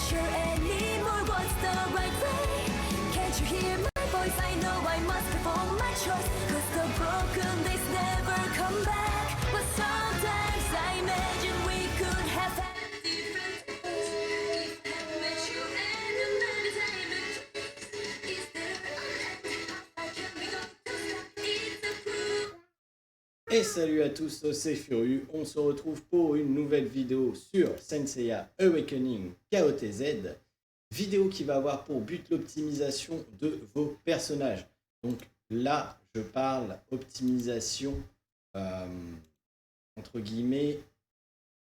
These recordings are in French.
sure anymore what's the right way. Can't you hear my voice? I know I must perform my choice. Cause the broken days never come back. But sometimes I imagine we could have had different days. If I met you and another time and place. Is there a hand? How can we go to stop? It's a proof. Et salut à tous, c'est Furu, on se retrouve pour une nouvelle vidéo sur Saint Seiya Awakening KOTZ, vidéo qui va avoir pour but l'optimisation de vos personnages. Donc là, je parle optimisation entre guillemets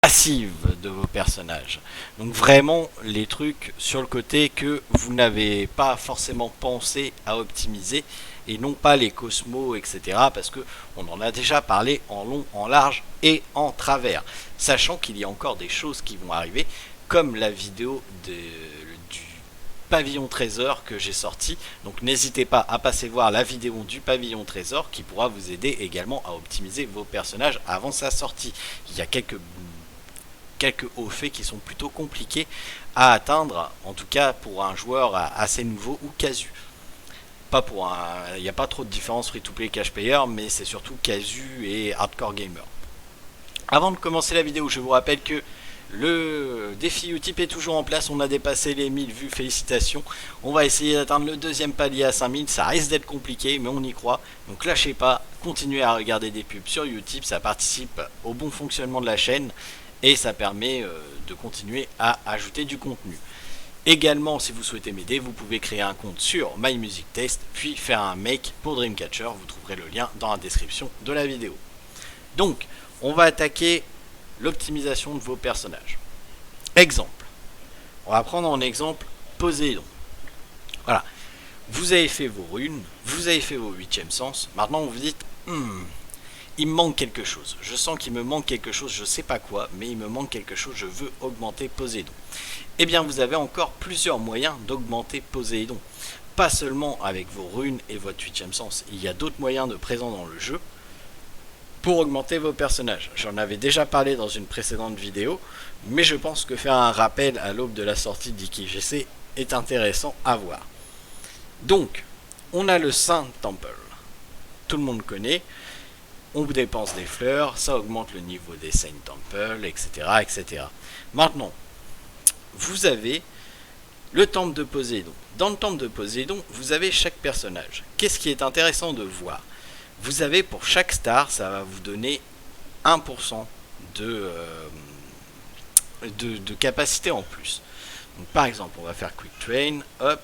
passive de vos personnages. Donc vraiment les trucs sur le côté que vous n'avez pas forcément pensé à optimiser et non pas les cosmos, etc. Parce que on en a déjà parlé en long, en large et en travers. Sachant qu'il y a encore des choses qui vont arriver, comme la vidéo du pavillon trésor que j'ai sorti. Donc n'hésitez pas à passer voir la vidéo du pavillon trésor qui pourra vous aider également à optimiser vos personnages avant sa sortie. Il y a quelques hauts faits qui sont plutôt compliqués à atteindre, en tout cas pour un joueur assez nouveau ou casu. Il n'y a pas trop de différence free-to-play cash player, mais c'est surtout casu et hardcore gamer. Avant de commencer la vidéo, je vous rappelle que le défi Utip est toujours en place. On a dépassé les 1000 vues, félicitations. On va essayer d'atteindre le deuxième palier à 5000. Ça risque d'être compliqué, mais on y croit. Donc lâchez pas, continuez à regarder des pubs sur Utip. Ça participe au bon fonctionnement de la chaîne et ça permet de continuer à ajouter du contenu. Également, si vous souhaitez m'aider, vous pouvez créer un compte sur MyMusicTest, puis faire un make pour Dreamcatcher. Vous trouverez le lien dans la description de la vidéo. Donc, on va attaquer l'optimisation de vos personnages. Exemple. On va prendre en exemple Poséidon. Voilà. Vous avez fait vos runes, vous avez fait vos 8e sens. Maintenant, vous vous dites, il me manque quelque chose. Je sens qu'il me manque quelque chose, je ne sais pas quoi, mais il me manque quelque chose, je veux augmenter Poséidon. Eh bien, vous avez encore plusieurs moyens d'augmenter Poséidon. Pas seulement avec vos runes et votre 8e sens. Il y a d'autres moyens de présents dans le jeu pour augmenter vos personnages. J'en avais déjà parlé dans une précédente vidéo, mais je pense que faire un rappel à l'aube de la sortie d'IKGC est intéressant à voir. Donc, on a le Saint Temple. Tout le monde connaît. On dépense des fleurs, ça augmente le niveau des Saint Temple, etc., etc. Maintenant, vous avez le temple de Poséidon. Dans le temple de Poséidon, vous avez chaque personnage. Qu'est-ce qui est intéressant de voir? Vous avez pour chaque star, ça va vous donner 1% de capacité en plus. Donc, par exemple, on va faire Quick Train, hop.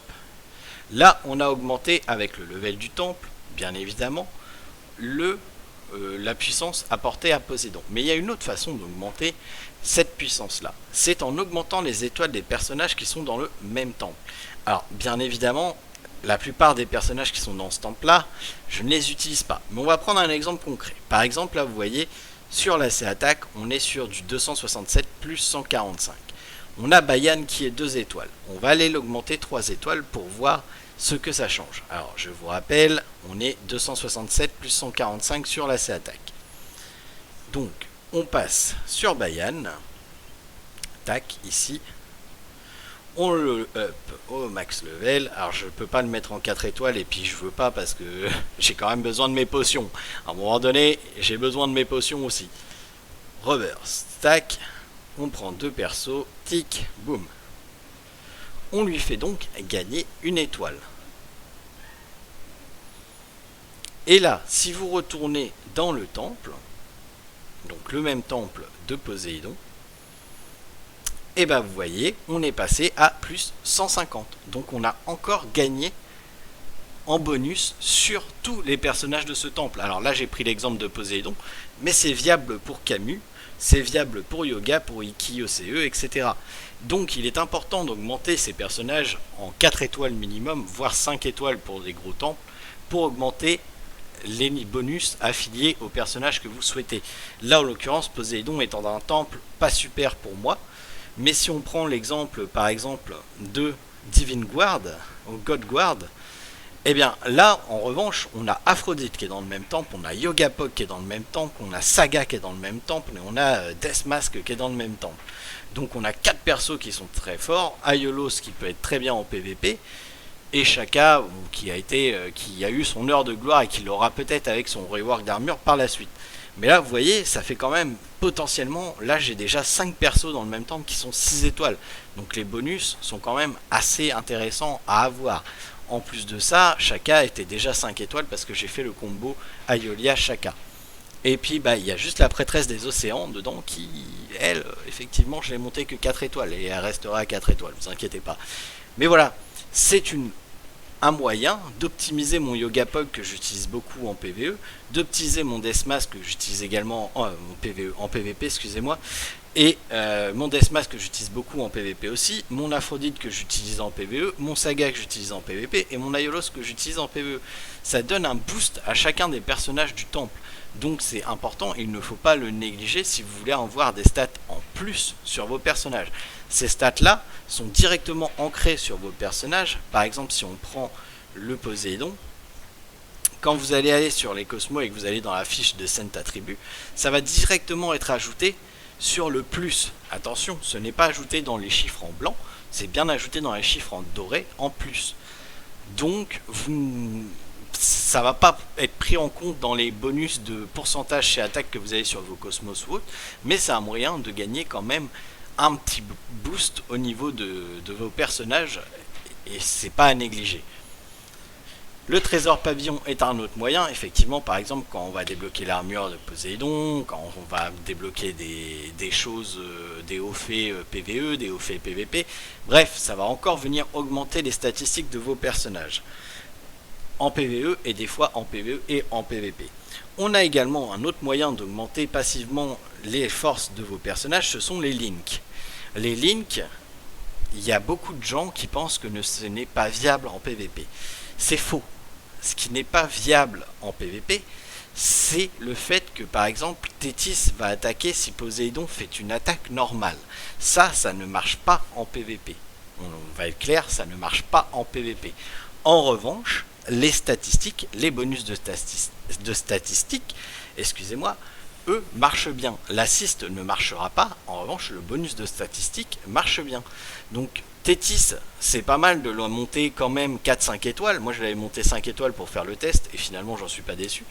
Là, on a augmenté avec le level du temple, bien évidemment, la puissance apportée à Poséidon. Mais il y a une autre façon d'augmenter cette puissance-là. C'est en augmentant les étoiles des personnages qui sont dans le même temple. Alors, bien évidemment, la plupart des personnages qui sont dans ce temple-là, je ne les utilise pas. Mais on va prendre un exemple concret. Par exemple, là, vous voyez, sur la C-Attack, on est sur du 267 plus 145. On a Bayan qui est 2 étoiles. On va aller l'augmenter 3 étoiles pour voir ce que ça change. Alors, je vous rappelle, on est 267 plus 145 sur la C-Attack. Donc, on passe sur Bayan. Tac, ici. On le up au max level. Alors, je ne peux pas le mettre en 4 étoiles et puis je veux pas parce que j'ai quand même besoin de mes potions. À un moment donné, j'ai besoin de mes potions aussi. Reverse. Tac. On prend 2 persos. Tic. Boum. On lui fait donc gagner une étoile. Et là, si vous retournez dans le temple, donc le même temple de Poséidon, et bien vous voyez, on est passé à plus 150. Donc on a encore gagné en bonus sur tous les personnages de ce temple. Alors là, j'ai pris l'exemple de Poséidon, mais c'est viable pour Camus, c'est viable pour Yoga, pour Iki, OCE, etc. Donc il est important d'augmenter ces personnages en 4 étoiles minimum, voire 5 étoiles pour des gros temples, pour augmenter les bonus affiliés aux personnages que vous souhaitez. Là, en l'occurrence, Poséidon étant dans un temple pas super pour moi, mais si on prend l'exemple, par exemple, de Divine Guard, ou God Guard, Eh bien là, en revanche, on a Aphrodite qui est dans le même temple, on a Yogapog qui est dans le même temple, on a Saga qui est dans le même temple, et on a Deathmask qui est dans le même temple. Donc on a 4 persos qui sont très forts, Aiolos qui peut être très bien en PvP, et Shaka qui a eu son heure de gloire et qui l'aura peut-être avec son rework d'armure par la suite. Mais là, vous voyez, ça fait quand même potentiellement, là j'ai déjà 5 persos dans le même temple qui sont 6 étoiles. Donc les bonus sont quand même assez intéressants à avoir. En plus de ça, Shaka était déjà 5 étoiles parce que j'ai fait le combo Aiolia Shaka. Et puis bah il y a juste la prêtresse des océans dedans qui, elle, effectivement, je l'ai montée que 4 étoiles et elle restera à 4 étoiles, vous inquiétez pas. Mais voilà, c'est un moyen d'optimiser mon Yogapog que j'utilise beaucoup en PvE, d'optimiser mon Deathmask que j'utilise également en PvP, excusez-moi, et mon Deathmask que j'utilise beaucoup en PvP aussi, mon Aphrodite que j'utilise en PvE, mon Saga que j'utilise en PvP, et mon Aiolos que j'utilise en PvE. Ça donne un boost à chacun des personnages du temple. Donc c'est important, il ne faut pas le négliger si vous voulez avoir des stats en plus sur vos personnages. Ces stats là sont directement ancrées sur vos personnages. Par exemple, si on prend le Poséidon, quand vous allez aller sur les Cosmos et que vous allez dans la fiche de Scent Attribut, ça va directement être ajouté sur le plus. Attention, ce n'est pas ajouté dans les chiffres en blanc, c'est bien ajouté dans les chiffres en doré en plus. Donc ça va pas être pris en compte dans les bonus de pourcentage chez attaque que vous avez sur vos Cosmos ou autres, mais c'est un moyen de gagner quand même un petit boost au niveau de vos personnages, et c'est pas à négliger. Le trésor pavillon est un autre moyen, effectivement, par exemple quand on va débloquer l'armure de Poséidon, quand on va débloquer des choses, des hauts faits PvE, des hauts faits PvP, bref, ça va encore venir augmenter les statistiques de vos personnages en PvE et des fois en PvE et en PvP. On a également un autre moyen d'augmenter passivement les forces de vos personnages, ce sont les links. Les links, il y a beaucoup de gens qui pensent que ce n'est pas viable en PvP. C'est faux. Ce qui n'est pas viable en PvP, c'est le fait que par exemple Thétis va attaquer si Poséidon fait une attaque normale. Ça ne marche pas en PvP. On va être clair, ça ne marche pas en PvP. En revanche, les statistiques, les bonus de statistiques, excusez-moi, eux marchent bien. L'assist ne marchera pas, en revanche le bonus de statistiques marche bien. Donc Thétis, c'est pas mal de le monter quand même 4-5 étoiles. Moi je l'avais monté 5 étoiles pour faire le test et finalement j'en suis pas déçu.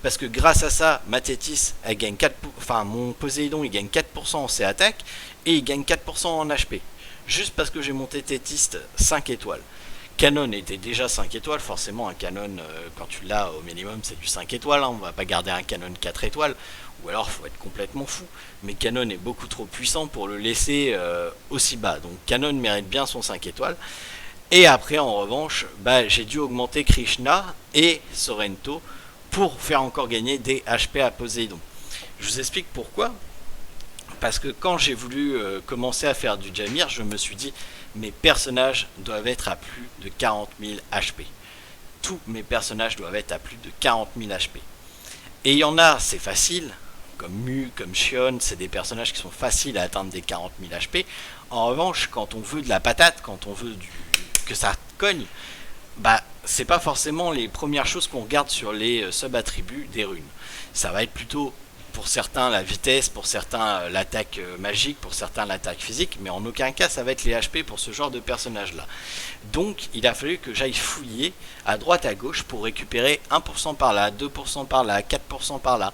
Parce que grâce à ça, ma Thétis, elle gagne 4%, enfin mon Poséidon il gagne 4% en ses attaques et il gagne 4% en HP. Juste parce que j'ai monté Thétis 5 étoiles. Canon était déjà 5 étoiles, forcément un canon quand tu l'as au minimum c'est du 5 étoiles, hein. On va pas garder un canon 4 étoiles, ou alors il faut être complètement fou, mais Canon est beaucoup trop puissant pour le laisser aussi bas, donc Canon mérite bien son 5 étoiles. Et après en revanche, j'ai dû augmenter Krishna et Sorrento pour faire encore gagner des HP à Poséidon. Je vous explique pourquoi. Parce que quand j'ai voulu commencer à faire du Jamir, je me suis dit mes personnages doivent être à plus de 40 000 HP. Tous mes personnages doivent être à plus de 40 000 HP. Et il y en a, c'est facile, comme Mu, comme Shion, c'est des personnages qui sont faciles à atteindre des 40 000 HP. En revanche, quand on veut de la patate, quand on veut que ça cogne, c'est pas forcément les premières choses qu'on regarde sur les sub-attributs des runes. Ça va être plutôt pour certains la vitesse, pour certains l'attaque magique, pour certains l'attaque physique, mais en aucun cas ça va être les HP pour ce genre de personnage là. Donc il a fallu que j'aille fouiller à droite à gauche pour récupérer 1% par là, 2% par là, 4% par là.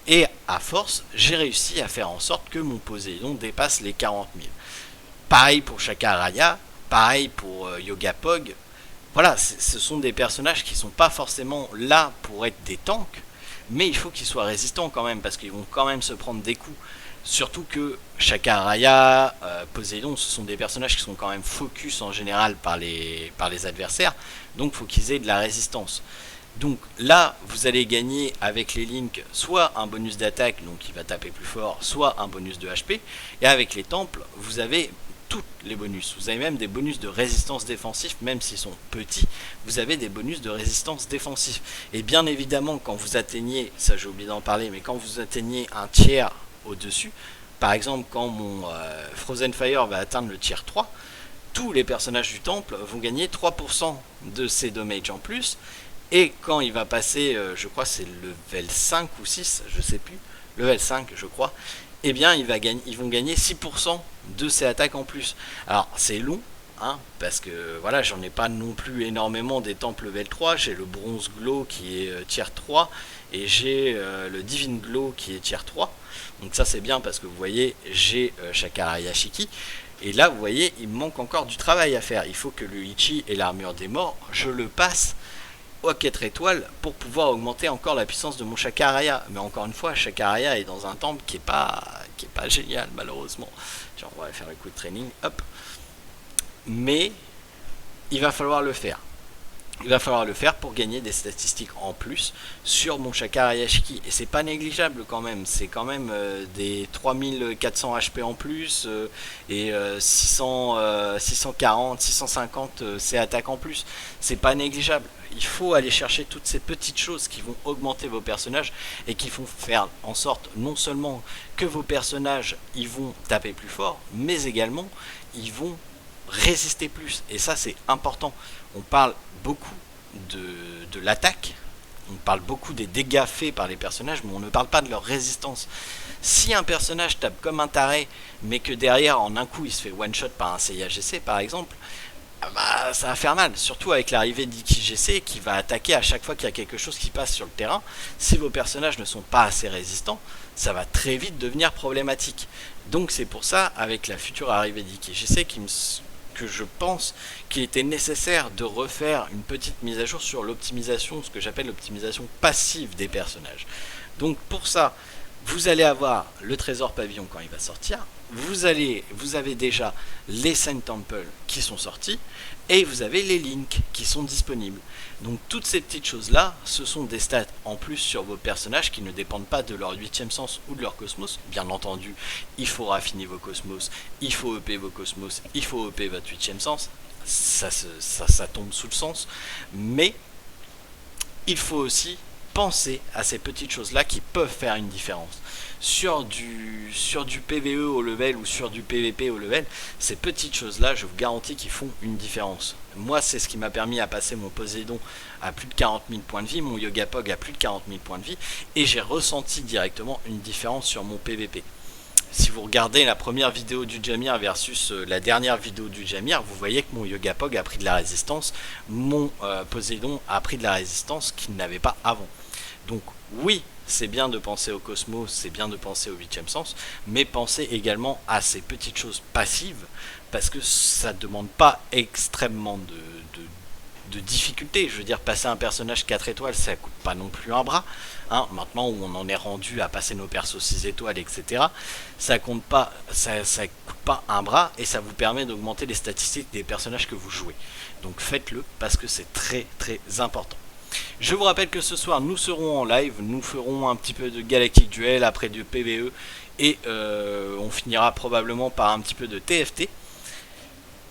Et à force, j'ai réussi à faire en sorte que mon Poséidon dépasse les 40 000. Pareil pour Shaka Raya, pareil pour Yogapog. Voilà, ce sont des personnages qui sont pas forcément là pour être des tanks, mais il faut qu'ils soient résistants quand même, parce qu'ils vont quand même se prendre des coups. Surtout que Shaka Raya, Poséidon, ce sont des personnages qui sont quand même focus en général par les adversaires, donc il faut qu'ils aient de la résistance. Donc là, vous allez gagner avec les links soit un bonus d'attaque, donc il va taper plus fort, soit un bonus de HP, et avec les temples, vous avez tous les bonus. Vous avez même des bonus de résistance défensif, même s'ils sont petits, vous avez des bonus de résistance défensif. Et bien évidemment, quand vous atteignez, ça j'ai oublié d'en parler, mais quand vous atteignez un tiers au-dessus, par exemple quand mon Frozen Fire va atteindre le tier 3, tous les personnages du temple vont gagner 3% de ces damage en plus. Et quand il va passer, je crois c'est level 5 ou 6, je sais plus, level 5 je crois, eh bien ils vont gagner 6% de ces attaques en plus. Alors c'est long, hein, parce que voilà, j'en ai pas non plus énormément des temples level 3, j'ai le bronze glow qui est tier 3, et j'ai le divine glow qui est tier 3, donc ça c'est bien parce que vous voyez, j'ai Chakara Yashiki, et là vous voyez, il me manque encore du travail à faire, il faut que le Ichi et l'armure des morts, je le passe aux 4 étoiles pour pouvoir augmenter encore la puissance de mon Chakaraya. Mais encore une fois, Chakaraya est dans un temple qui est pas génial malheureusement. Genre, on va faire le coup de training, hop. Mais il va falloir le faire. Il va falloir le faire pour gagner des statistiques en plus sur mon Chakara Yashiki. Et c'est pas négligeable quand même. C'est quand même des 3400 HP en plus et 640, 650 C attaques en plus. C'est pas négligeable. Il faut aller chercher toutes ces petites choses qui vont augmenter vos personnages et qui vont faire en sorte non seulement que vos personnages ils vont taper plus fort, mais également ils vont résister plus. Et ça c'est important. On parle beaucoup de l'attaque, on parle beaucoup des dégâts faits par les personnages, mais on ne parle pas de leur résistance. Si un personnage tape comme un taré, mais que derrière en un coup il se fait one shot par un CIAGC par exemple, bah, ça va faire mal, surtout avec l'arrivée d'IKGC qui va attaquer à chaque fois qu'il y a quelque chose qui passe sur le terrain. Si vos personnages ne sont pas assez résistants, ça va très vite devenir problématique. Donc c'est pour ça, avec la future arrivée d'IKGC, que je pense qu'il était nécessaire de refaire une petite mise à jour sur l'optimisation, ce que j'appelle l'optimisation passive des personnages. Donc pour ça, vous allez avoir le trésor pavillon quand il va sortir, vous avez déjà les Saint Temple qui sont sortis, et vous avez les links qui sont disponibles. Donc toutes ces petites choses là, ce sont des stats en plus sur vos personnages qui ne dépendent pas de leur 8ème sens ou de leur cosmos. Bien entendu, il faut raffiner vos cosmos, il faut EP vos cosmos, il faut EP votre 8ème sens, ça tombe sous le sens, mais il faut aussi penser à ces petites choses là qui peuvent faire une différence. Sur du PVE au level ou sur du PVP au level, ces petites choses là, je vous garantis qu'ils font une différence. Moi c'est ce qui m'a permis à passer mon Poséidon à plus de 40 000 points de vie, mon Yogapog à plus de 40 000 points de vie, et j'ai ressenti directement une différence sur mon PVP. Si vous regardez la première vidéo du Jamir versus la dernière vidéo du Jamir, vous voyez que mon Yogapog a pris de la résistance, mon Poséidon a pris de la résistance qu'il n'avait pas avant. Donc oui, c'est bien de penser au cosmos, c'est bien de penser au 8ème sens, mais pensez également à ces petites choses passives, parce que ça ne demande pas extrêmement de difficulté. Je veux dire, passer un personnage 4 étoiles, ça coûte pas non plus un bras. Hein, maintenant où on en est rendu à passer nos persos 6 étoiles, etc., ça coûte pas un bras, et ça vous permet d'augmenter les statistiques des personnages que vous jouez. Donc faites-le, parce que c'est très très important. Je vous rappelle que ce soir nous serons en live, nous ferons un petit peu de Galactic Duel, après du PVE, et on finira probablement par un petit peu de TFT.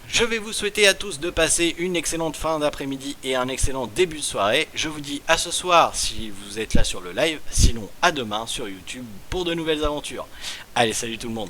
Je vais vous souhaiter à tous de passer une excellente fin d'après-midi et un excellent début de soirée. Je vous dis à ce soir si vous êtes là sur le live, sinon à demain sur YouTube pour de nouvelles aventures. Allez, salut tout le monde!